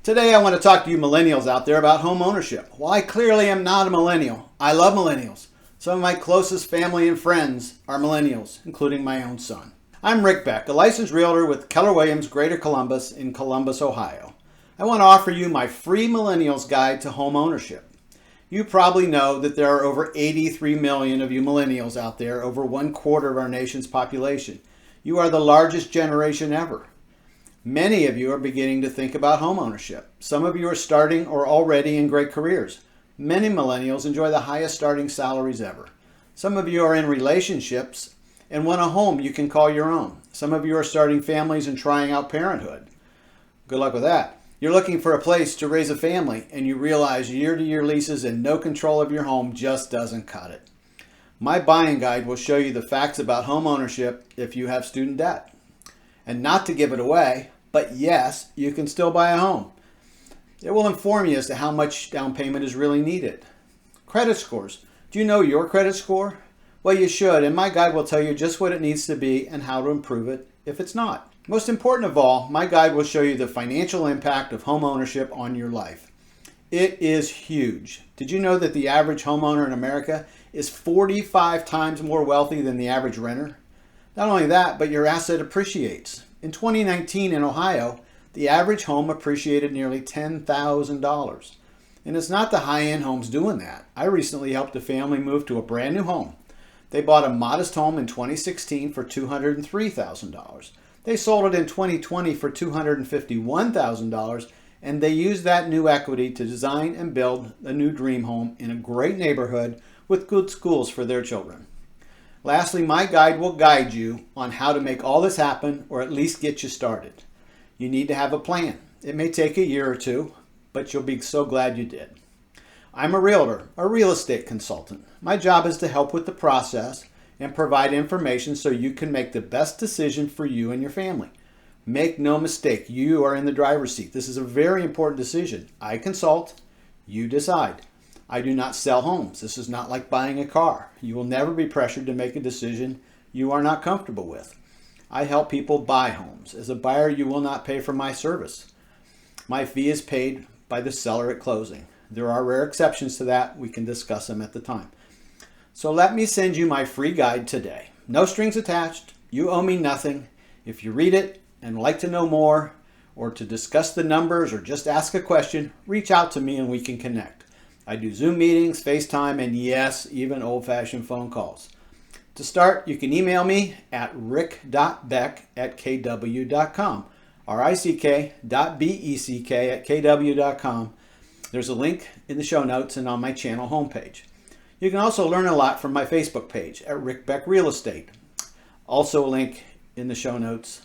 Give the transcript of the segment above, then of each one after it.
Today I want to talk to you millennials out there about home ownership. Well, I clearly am not a millennial. I love millennials. Some of my closest family and friends are millennials, including my own son. I'm Rick Beck, a licensed realtor with Keller Williams Greater Columbus in Columbus, Ohio. I want to offer you my free millennials guide to home ownership. You probably know that there are over 83 million of you millennials out there, over 1/4 of our nation's population. You are the largest generation ever. Many of you are beginning to think about home ownership. Some of you are starting or already in great careers. Many millennials enjoy the highest starting salaries ever. Some of you are in relationships and want a home you can call your own. Some of you are starting families and trying out parenthood. Good luck with that. You're looking for a place to raise a family and you realize year-to-year leases and no control of your home just doesn't cut it. My buying guide will show you the facts about home ownership if you have student debt. And not to give it away, but yes, you can still buy a home. It will inform you as to how much down payment is really needed. Credit scores. Do you know your credit score? Well, you should, and my guide will tell you just what it needs to be and how to improve it if it's not. Most important of all, my guide will show you the financial impact of home ownership on your life. It is huge. Did you know that the average homeowner in America is 45 times more wealthy than the average renter? Not only that, but your asset appreciates. In 2019 in Ohio, the average home appreciated nearly $10,000. And it's not the high-end homes doing that. I recently helped a family move to a brand new home. They bought a modest home in 2016 for $203,000. They sold it in 2020 for $251,000, and they used that new equity to design and build a new dream home in a great neighborhood with good schools for their children. Lastly, my guide will guide you on how to make all this happen, or at least get you started. You need to have a plan. It may take a year or two, but you'll be so glad you did. I'm a realtor, a real estate consultant. My job is to help with the process and provide information so you can make the best decision for you and your family. Make no mistake, you are in the driver's seat. This is a very important decision. I consult, you decide. I do not sell homes. This is not like buying a car. You will never be pressured to make a decision you are not comfortable with. I help people buy homes. As a buyer, you will not pay for my service. My fee is paid by the seller at closing. There are rare exceptions to that. We can discuss them at the time. So let me send you my free guide today. No strings attached. You owe me nothing. If you read it and like to know more, or to discuss the numbers, or just ask a question, reach out to me and we can connect. I do Zoom meetings, FaceTime, and yes, even old-fashioned phone calls. To start, you can email me at rick.beck@kw.com, rick.beck@kw.com. There's a link in the show notes and on my channel homepage. You can also learn a lot from my Facebook page at Rick Beck Real Estate. Also a link in the show notes.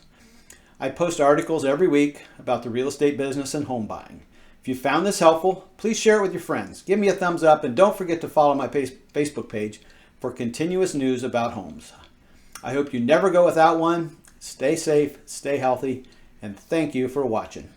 I post articles every week about the real estate business and home buying. If you found this helpful, please share it with your friends. Give me a thumbs up and don't forget to follow my Facebook page for continuous news about homes. I hope you never go without one. Stay safe, stay healthy, and thank you for watching.